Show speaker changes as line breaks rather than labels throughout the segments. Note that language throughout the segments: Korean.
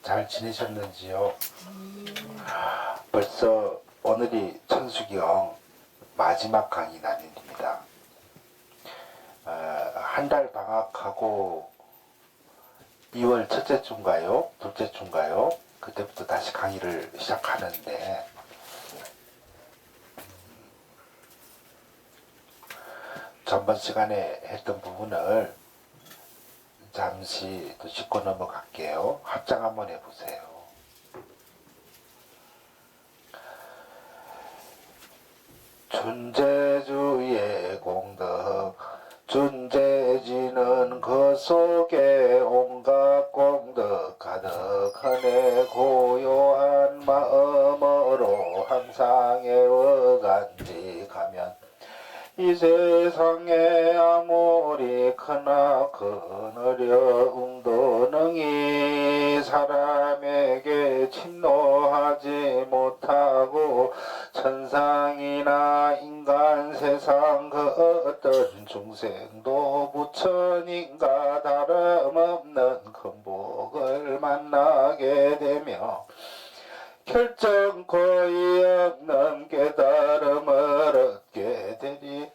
잘 지내셨는지요? 벌써 오늘이 천수경 마지막 강의 날입니다. 한 달 방학하고 2월 첫째 주인가요? 둘째 주인가요? 그때부터 다시 강의를 시작하는데 전번 시간에 했던 부분을 잠시 또 짚고 넘어갈게요. 합장 한번 해보세요. 준재주의 공덕 준재지는 그 속에 온갖 공덕 가득하네 고요한 마음으로 항상 애워간직하면 이 세상에 아무리 크나 큰 어려움도 능히 사람에게 침노하지 못하고 천상이나 인간 세상 그 어떤 중생도 부처님과 다름없는 큰 복을 만나게 되며 결정코이 없는 깨달음을 얻게 되리.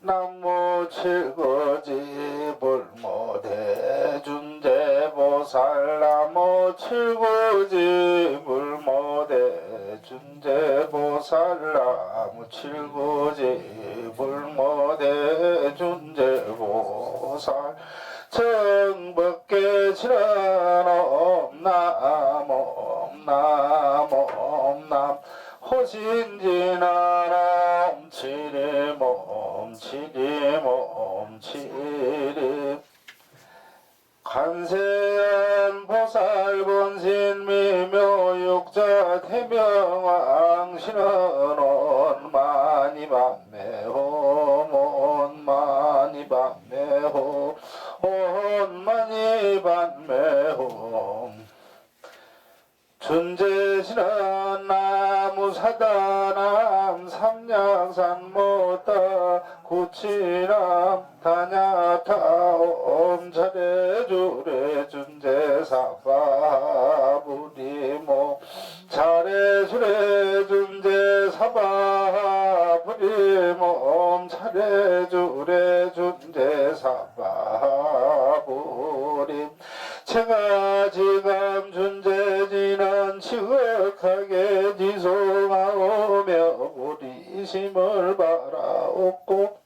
남무 칠구지 불모대 준재보살 남무 칠구지 불모대 준재보살 남무 칠구지 불모대 준재보살 정법계 지라옴 나옴 호신지나람 치리몸 간세한 보살 본신 미묘육자 태명왕 신언온 마니밤매호 온 마니밤매호 온 마니밤매호 준재신은 나무사다남 삼양산 못다 구치남 다냐타옴 차례주례 준재사바부리모 차례주례 준재사바부리모 차례주례 준재사바부림 제가 지금 준재지는 지극하게 지송하오며 우리심을 바라옵고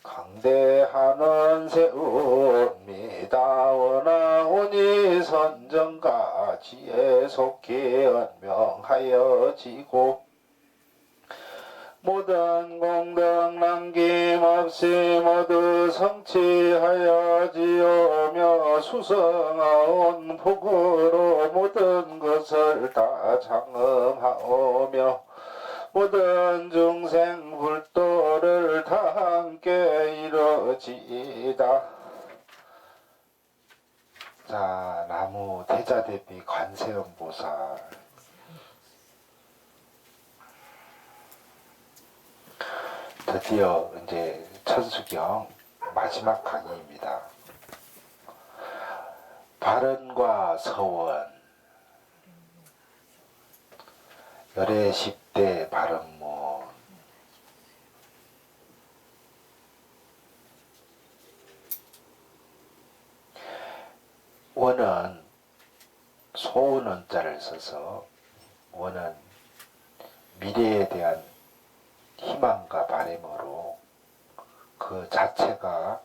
강대하는 세웁니다. 원하오니 선정가 지혜 속히 언명하여지고 모든 공덕 남김없이 모두 성취하여지오며 수성하온 복으로 모든 것을 다 장엄하오며 모든 중생 불도를 다 함께 이루어지이다. 자, 나무 대자대비 관세음보살 드디어 이제 천수경 마지막 강의입니다. 발언과 서원 열애 10대 발언문 원은 소원원자를 써서 원은 미래에 대한 희망과 바람으로 그 자체가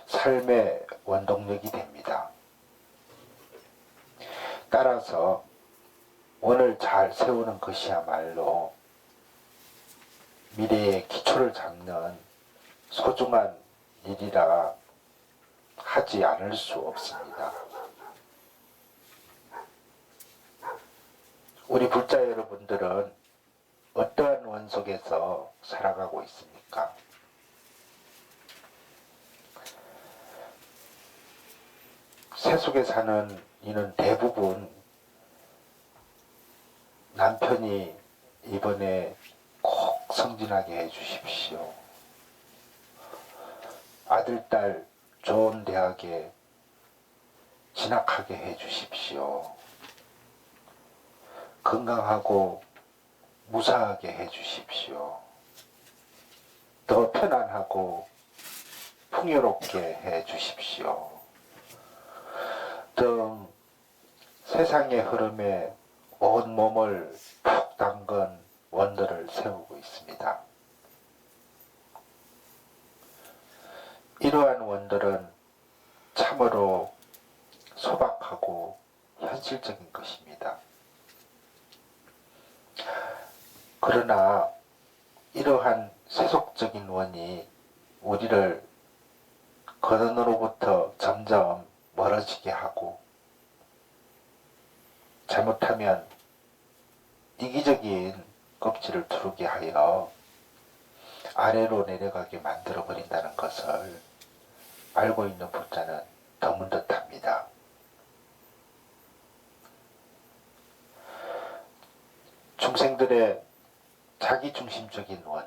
삶의 원동력이 됩니다. 따라서 원을 잘 세우는 것이야말로 미래의 기초를 잡는 소중한 일이라 하지 않을 수 없습니다. 우리 불자 여러분들은 어떠한 원 속에서 살아가고 있습니까? 세속에 사는 이는 대부분 남편이 이번에 꼭 성진하게 해주십시오. 아들, 딸 좋은 대학에 진학하게 해 주십시오. 건강하고 무사하게 해 주십시오. 더 편안하고 풍요롭게 해 주십시오. 등 세상의 흐름에 온몸을 푹 담근 원들을 세우고 있습니다. 이러한 원들은 참으로 소박하고 현실적인 것입니다. 그러나 이러한 세속적인 원이 우리를 근원으로부터 점점 멀어지게 하고 잘못하면 이기적인 껍질을 두르게 하여 아래로 내려가게 만들어 버린다는 것을 알고 있는 불자는 드문 듯합니다. 중생들의 자기중심적인 원,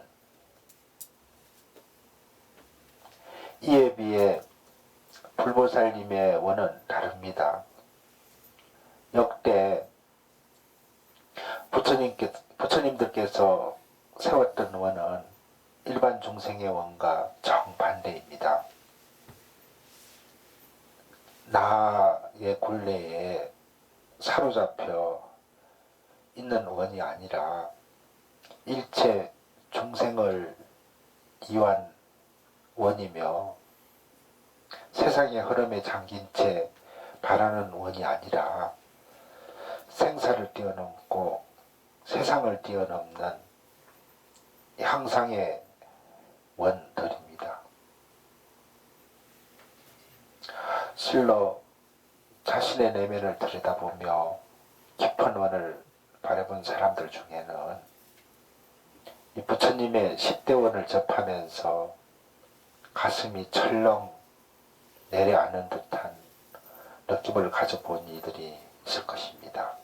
이에 비해 불보살님의 원은 다릅니다. 역대 부처님들께서 세웠던 원은 일반 중생의 원과 정반대입니다. 나의 굴레에 사로잡혀 있는 원이 아니라 일체 중생을 위한 원이며 세상의 흐름에 잠긴 채 바라는 원이 아니라 생사를 뛰어넘고 세상을 뛰어넘는 향상의 원들입니다. 실로 자신의 내면을 들여다보며 깊은 원을 바라본 사람들 중에는 이 부처님의 10대 원을 접하면서 가슴이 철렁 내려앉는 듯한 느낌을 가져본 이들이 있을 것입니다.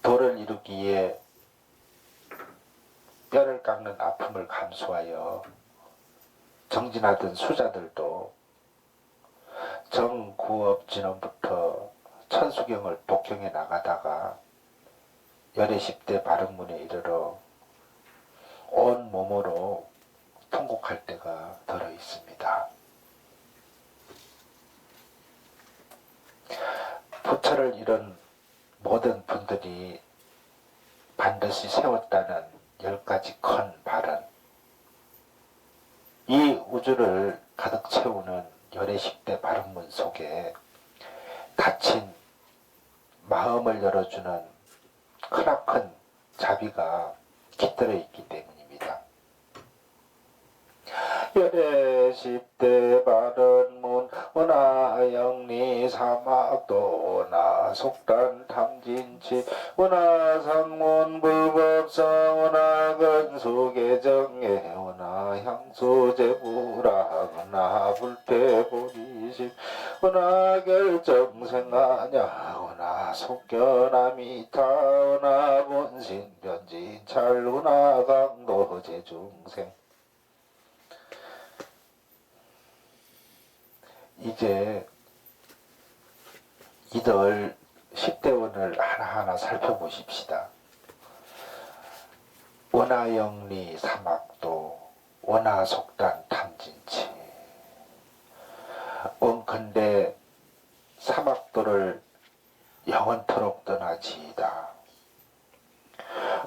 도를 이루기에 뼈를 깎는 아픔을 감수하여 정진하던 수자들도 정구업진원부터 천수경을 독경해 나가다가 열애 10대 바른문에 이르러 온 몸으로 통곡할 때가 들어 있습니다. 부처를 잃은 모든 분들이 반드시 세웠다는 10가지 큰 발언, 이 우주를 가득 채우는 열애 10대 바른문 속에 닫힌 마음을 열어주는 크나큰 자비가 깃들어 있기 때문입니다. 열애 10대 바른문 원하영리 사막도 원하 속단 탐진치 원하 상문 불법성 원하 근수계정예 원하 향수제불학 원하 불태보리심 원하 결정생하냐 원하 속견아미타 원하 본신변진찰 원하 강도제중생. 이제 이들 10대원을 하나하나 살펴보십시다. 원하영리 사막도 원하속단 탐진치. 원컨대 사막도를 영원토록 떠나지이다.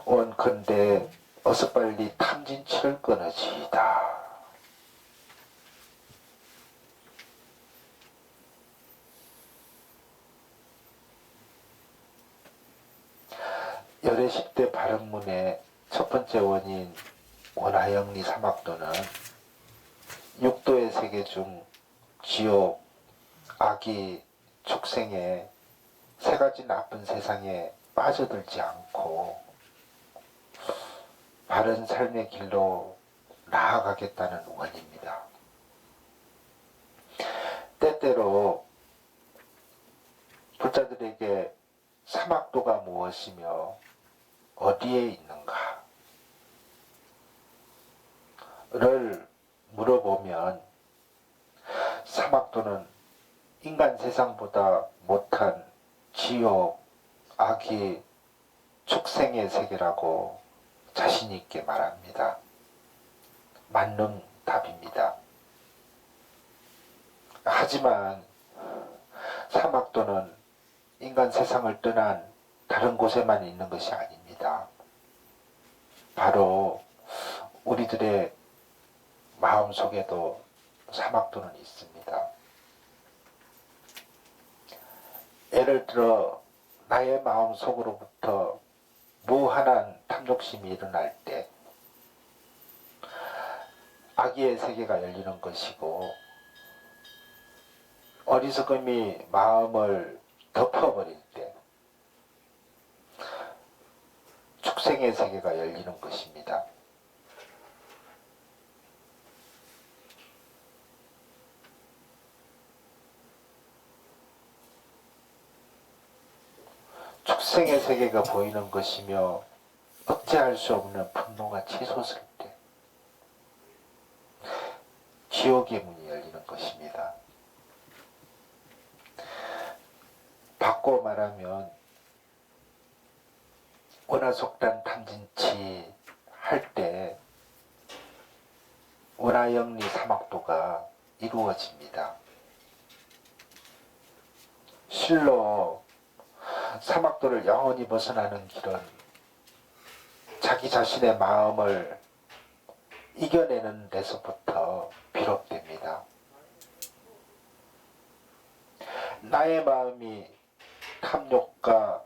원컨대 어서 빨리 탐진치를 끊어지이다. 열애 10대 바른문의 첫 번째 원인 원하영리 사막도는 육도의 세계 중 지옥, 악이, 축생의 세 가지 나쁜 세상에 빠져들지 않고 바른 삶의 길로 나아가겠다는 원입니다. 때때로 불자들에게 사막도가 무엇이며 어디에 있는가를 인간 세상보다 못한 지옥, 악의, 축생의 세계라고 자신 있게 말합니다. 맞는 답입니다. 하지만 사막도는 인간 세상을 떠난 다른 곳에만 있는 것이 아닙니다. 바로 우리들의 마음속에도 사막도는 있습니다. 예를 들어 나의 마음속으로부터 무한한 탐욕심이 일어날 때 악의 세계가 열리는 것이고, 어리석음이 마음을 덮어버릴 때 축생의 세계가 열리는 것입니다. 축생의 세계가 보이는 것이며 억제할 수 없는 분노가 치솟을 때 지옥의 문이 열리는 것입니다. 바꿔 말하면 원화속단 탐진치 할 때 원화영리 사막도가 이루어집니다. 실로 사막도를 영원히 벗어나는 길은 자기 자신의 마음을 이겨내는 데서부터 비롯됩니다. 나의 마음이 탐욕과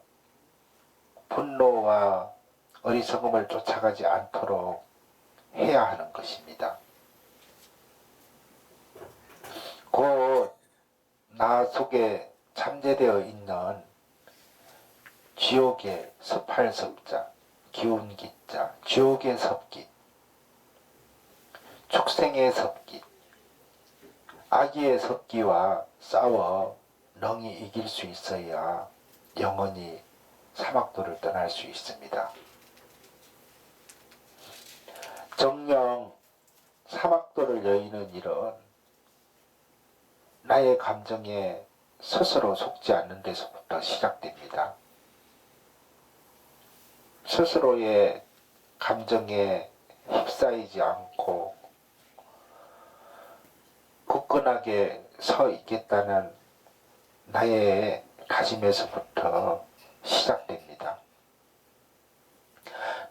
분노와 어리석음을 쫓아가지 않도록 해야 하는 것입니다. 곧 나 속에 잠재되어 있는 지옥의 섭할섭자, 기운기자, 지옥의 섭기, 축생의 섭기, 악의 섭기와 싸워 능히 이길 수 있어야 영원히 사막도를 떠날 수 있습니다. 정녕 사막도를 여의는 일은 나의 감정에 스스로 속지 않는 데서부터 시작됩니다. 스스로의 감정에 휩싸이지 않고 굳건하게 서 있겠다는 나의 다짐에서부터 시작됩니다.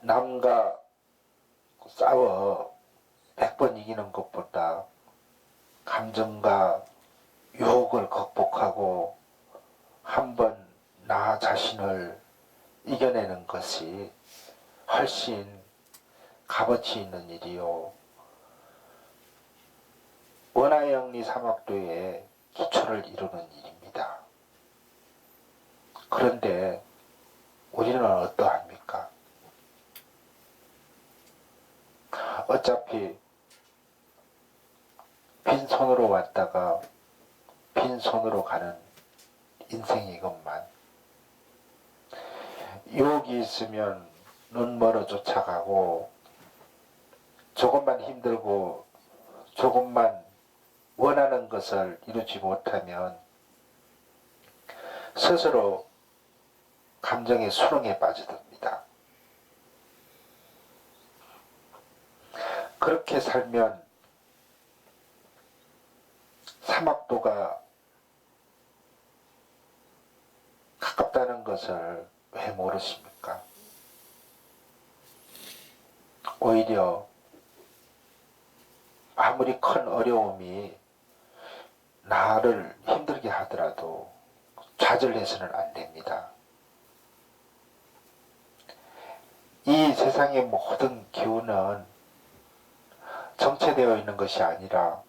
남과 싸워 100번 이기는 것보다 감정과 유혹을 극복하고 한번 나 자신을 이겨내는 것이 훨씬 값어치 있는 일이요, 원화영리 사막도의 기초를 이루는 일입니다. 그런데 우리는 어떠합니까? 어차피 빈손으로 왔다가 빈손으로 가는 인생이건만, 유혹이 있으면 눈 멀어 쫓아가고, 조금만 힘들고 조금만 원하는 것을 이루지 못하면 스스로 감정의 수렁에 빠져듭니다. 그렇게 살면 사막도가 가깝다는 것을 왜 모르십니까? 오히려 아무리 큰 어려움이 나를 힘들게 하더라도 좌절해서는 안 됩니다. 이 세상의 모든 기운은 정체되어 있는 것이 아니라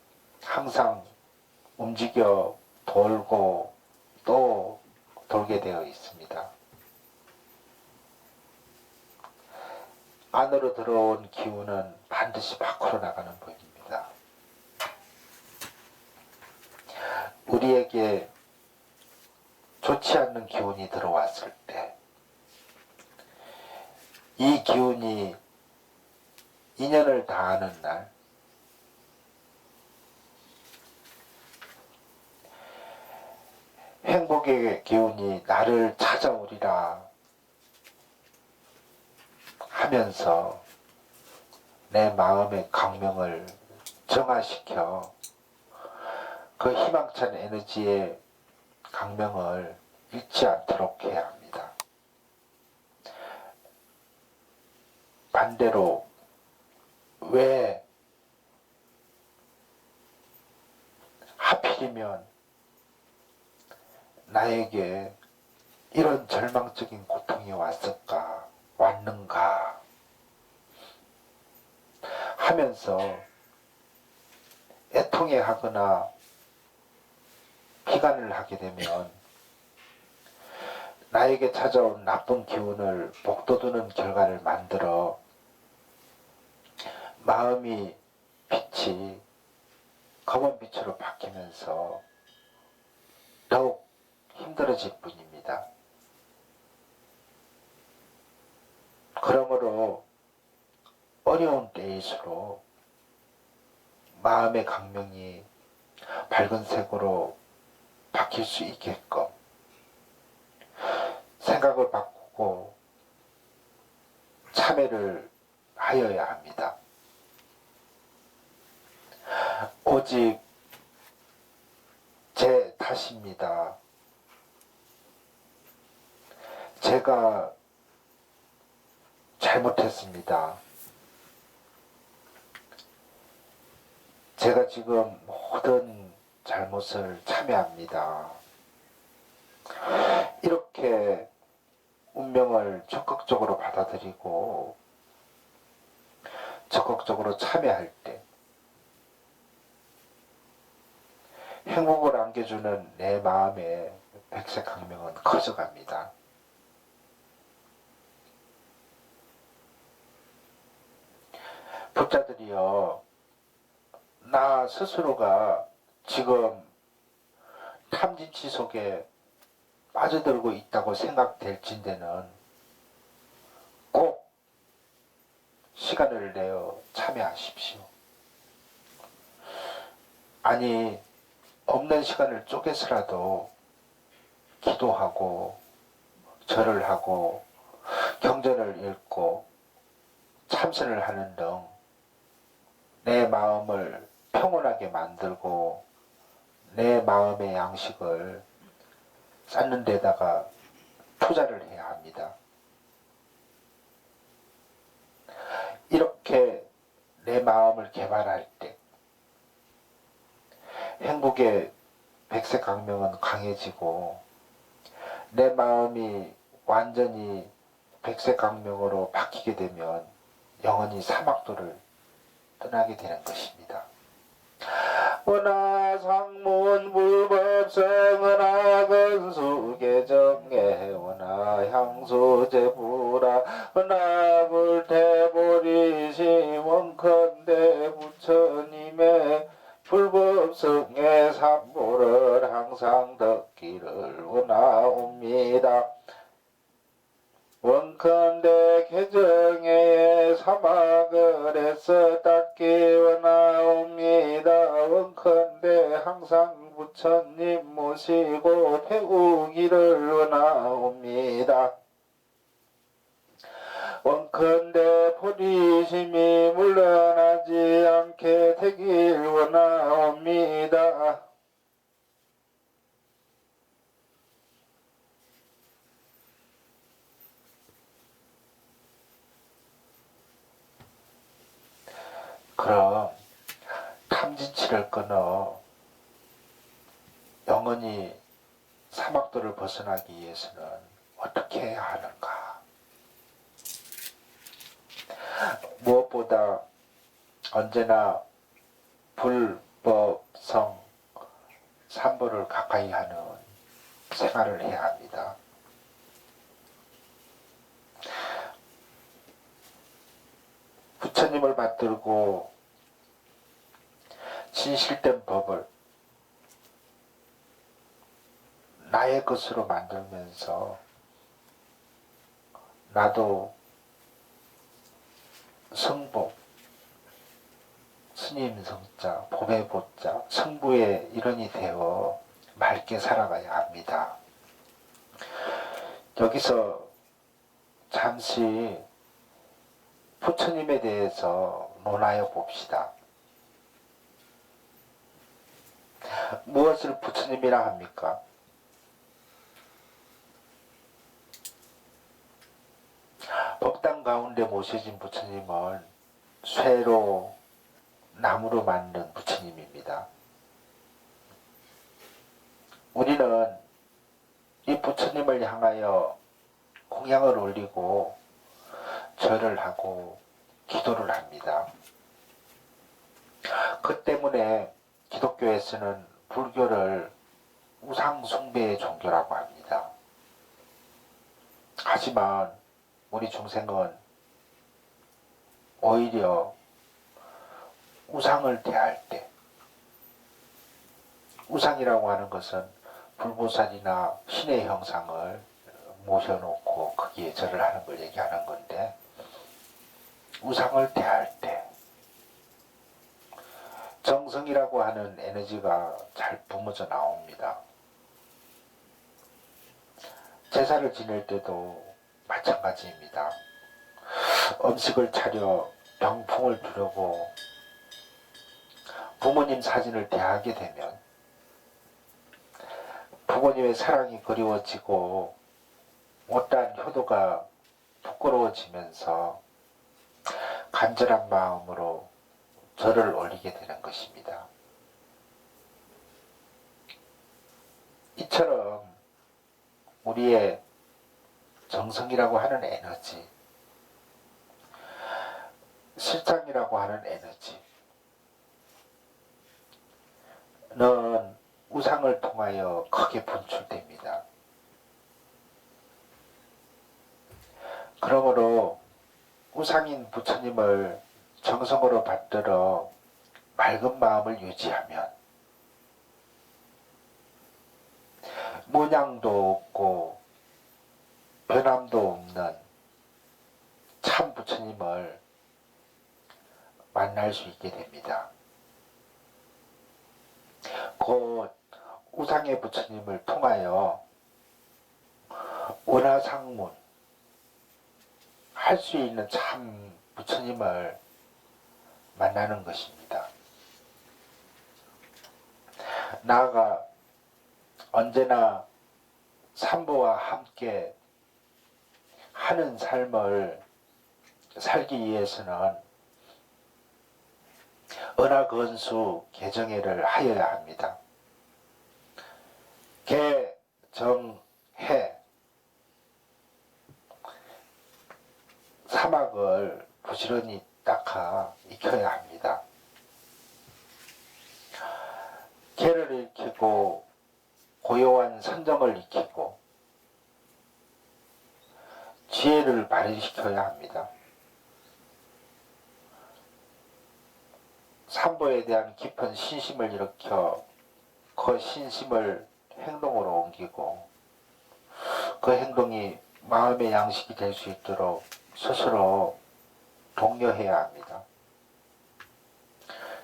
항상 움직여 돌고 또 돌게 되어 있습니다. 안으로 들어온 기운은 반드시 밖으로 나가는 법입니다. 우리에게 좋지 않는 기운이 들어왔을 때 이 기운이 인연을 다하는 날, 행복의 기운이 나를 찾아오리라 하면서 내 마음의 강명을 정화시켜 그 희망찬 에너지의 강명을 잃지 않도록 해야 합니다. 반대로 왜 하필이면 나에게 이런 절망적인 고통이 왔는가 하면서 애통해 하거나 비관을 하게 되면 나에게 찾아온 나쁜 기운을 복돋우는 결과를 만들어 마음이 빛이 검은 빛으로 바뀌면서 더욱 힘들어질 뿐입니다. 그러므로 어려운 때일수록 마음의 강명이 밝은 색으로 바뀔 수 있게끔 생각을 바꾸고 참회를 하여야 합니다. 오직 제 탓입니다. 제가 잘못했습니다. 제가 지금 모든 잘못을 참회합니다. 이렇게 운명을 적극적으로 받아들이고 적극적으로 참여할 때 행복을 안겨주는 내 마음의 백색 강명은 커져갑니다. 부자들이요, 나 스스로가 지금 탐진치 속에 빠져들고 있다고 생각될진대는 꼭 시간을 내어 참여하십시오. 아니, 없는 시간을 쪼개서라도 기도하고 절을 하고 경전을 읽고 참선을 하는 등 내 마음을 평온하게 만들고 내 마음의 양식을 쌓는 데다가 투자를 해야 합니다. 이렇게 내 마음을 개발할 때 행복의 백색 강명은 강해지고 내 마음이 완전히 백색 강명으로 바뀌게 되면 영원히 사막도를 떠나게 되는 것입니다. 원하상문 불법성은하 근수계정에 원하향수제부라 원하불태보리시 원컨대 부처님의 불법성의 삼보를 항상 듣기를 원하옵니다. 원컨대 개정에 사막을 애써 닦기 원하옵니다. 원컨대 항상 부처님 모시고 배우기를 원하옵니다. 원컨대 보리심이 물러나지 않게 되길 원하옵니다. 그럼 탐진치를 끊어 영원히 사막도를 벗어나기 위해서는 어떻게 해야 하는가? 무엇보다 언제나 불법성 삼보를 가까이 하는 생활을 해야 합니다. 부처님을 받들고 진실된 법을 나의 것으로 만들면서 나도 성복, 스님 성자, 법의 보자, 성부의 일원이 되어 맑게 살아가야 합니다. 여기서 잠시 부처님에 대해서 논하여 봅시다. 무엇을 부처님이라 합니까? 법당 가운데 모셔진 부처님은 쇠로 나무로 만든 부처님입니다. 우리는 이 부처님을 향하여 공양을 올리고 절을 하고 기도를 합니다. 그 때문에 기독교에서는 불교를 우상 숭배의 종교라고 합니다. 하지만 우리 중생은 오히려 우상을 대할 때, 우상이라고 하는 것은 불보살이나 신의 형상을 모셔놓고 거기에 절을 하는 걸 얘기하는 건데, 우상을 대할 때 정성이라고 하는 에너지가 잘 뿜어져 나옵니다. 제사를 지낼 때도 마찬가지입니다. 음식을 차려 병풍을 두르고 부모님 사진을 대하게 되면 부모님의 사랑이 그리워지고 못다한 효도가 부끄러워지면서 간절한 마음으로 절을 올리게 되는 것입니다. 이처럼 우리의 정성이라고 하는 에너지, 실장이라고 하는 에너지는 우상을 통하여 크게 분출됩니다. 그러므로 우상인 부처님을 정성으로 받들어 맑은 마음을 유지하면 모양도 없고 변함도 없는 참 부처님을 만날 수 있게 됩니다. 곧 우상의 부처님을 통하여 원하상문 할 수 있는 참 부처님을 만나는 것입니다. 나아가 언제나 삼보와 함께 하는 삶을 살기 위해서는 은하건수 개정회를 하여야 합니다. 개정해 사막을 부지런히 닦아 익혀야 합니다. 개를 익히고 고요한 선정을 익히고 지혜를 발휘시켜야 합니다. 삼보에 대한 깊은 신심을 일으켜 그 신심을 행동으로 옮기고 그 행동이 마음의 양식이 될 수 있도록 스스로 독려해야 합니다.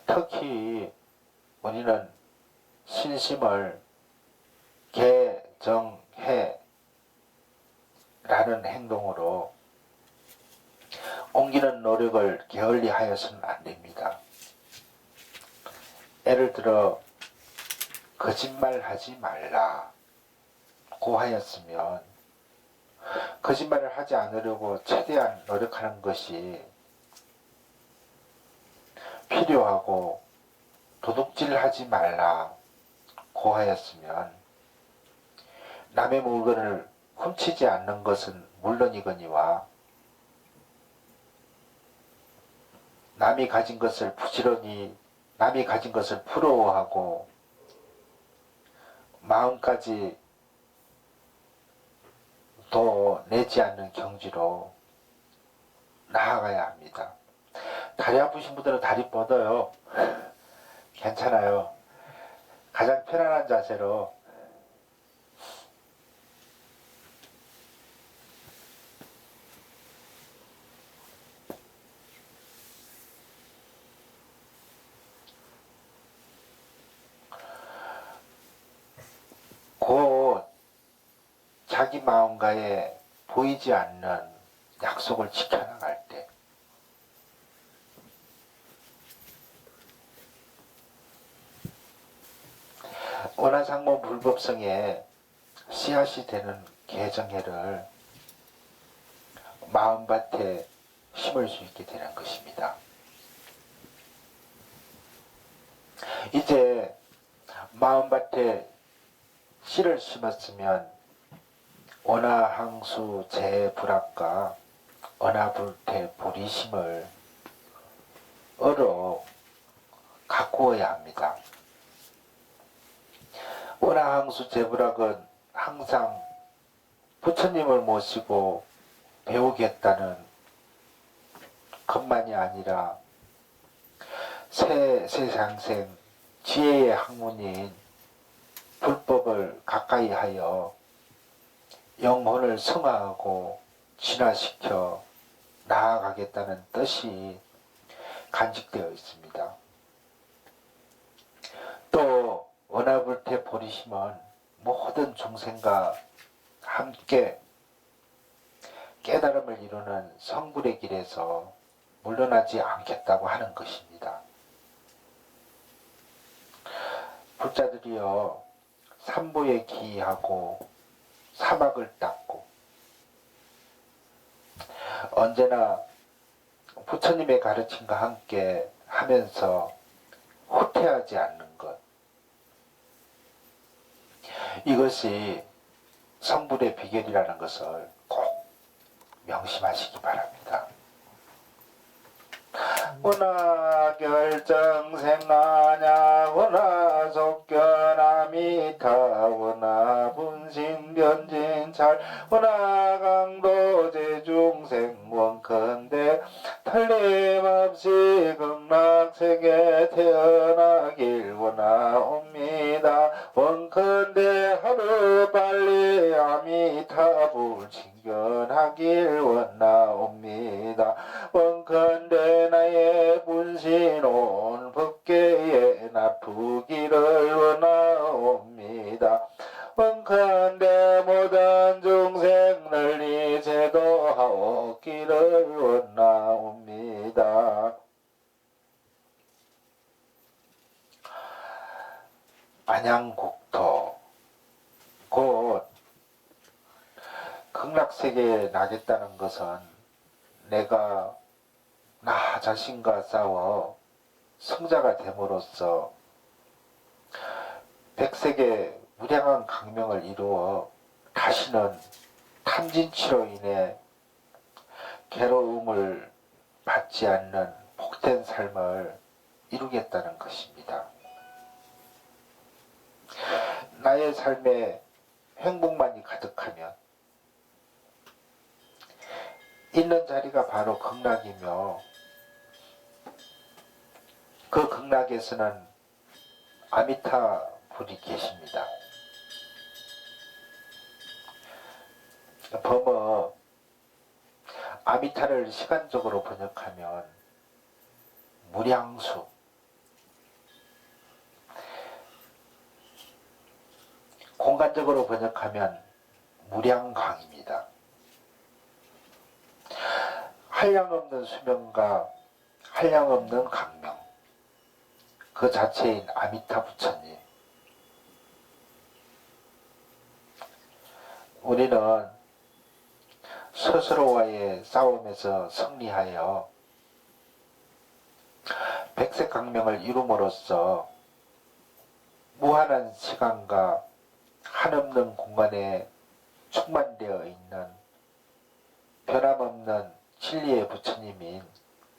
특히 우리는 신심을 개정해 라는 행동으로 옮기는 노력을 게을리하여서는 안 됩니다. 예를 들어 거짓말하지 말라고 하였으면 거짓말을 하지 않으려고 최대한 노력하는 것이 필요하고 도둑질하지 말라고 하였으면 남의 물건을 훔치지 않는 것은 물론이거니와 남이 가진 것을 부지런히 남이 가진 것을 부러워하고 마음까지 더 내지 않는 경지로 나아가야 합니다. 다리 아프신 분들은 다리 뻗어요. 괜찮아요. 가장 편안한 자세로 자기 마음과의 보이지 않는 약속을 지켜나갈 때 원화상모 불법성에 씨앗이 되는 개정해를 마음밭에 심을 수 있게 되는 것입니다. 이제 마음밭에 씨를 심었으면 원화항수 재불합과 언화불태 보리심을 얻어 가꾸어야 합니다. 원화항수 재불합은 항상 부처님을 모시고 배우겠다는 것만이 아니라 세상생 지혜의 학문인 불법을 가까이 하여 영혼을 성화하고 진화시켜 나아가겠다는 뜻이 간직되어 있습니다. 또 원화불태 보리심은 모든 중생과 함께 깨달음을 이루는 성불의 길에서 물러나지 않겠다고 하는 것입니다. 불자들이여 삼보에 기하고 사막을 닦고 언제나 부처님의 가르침과 함께 하면서 후퇴하지 않는 것, 이것이 성불의 비결이라는 것을 꼭 명심하시기 바랍니다. 원화결정생하냐 원화속견아미타 원화분신변진찰 원화강도제중생 원컨대 틀림없이 극락세계 태어나길 원하옵니다. 원컨대 하루빨리 아미타불 친견하길 원하옵니다. 원컨대 나의 분신 온 법계에 나쁘기를 원하옵니다. 원컨대 모든 중생 널리 제도하옵기를 원하옵니다. 안양국토 곧 극락세계에 나겠다는 것은 내가 나 자신과 싸워 성자가 됨으로써 백색의 무량한 강명을 이루어 다시는 탐진치로 인해 괴로움을 받지 않는 복된 삶을 이루겠다는 것입니다. 나의 삶에 행복만이 가득하면 있는 자리가 바로 극락이며 그 극락에서는 아미타불이 계십니다. 범어 아미타를 시간적으로 번역하면 무량수, 공간적으로 번역하면 무량광입니다. 한량없는 수명과 한량없는 강명, 그 자체인 아미타 부처님. 우리는 스스로와의 싸움에서 승리하여 백색강명을 이룸으로써 무한한 시간과 한없는 공간에 충만되어 있는 변함없는 진리의 부처님인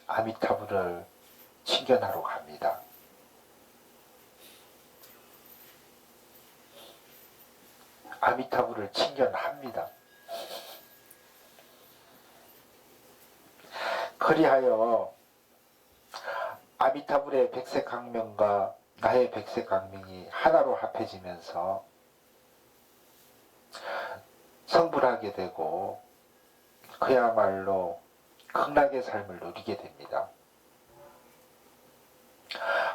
아미타불을 친견하러 갑니다. 아미타불을 친견합니다. 그리하여 아미타불의 백색강명과 나의 백색강명이 하나로 합해지면서 성불하게 되고 그야말로 극락의 삶을 누리게 됩니다.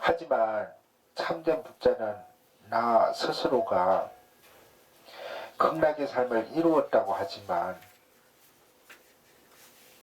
하지만 참된 불자는 나 스스로가 그 극락의 삶을 이루었다고 하지만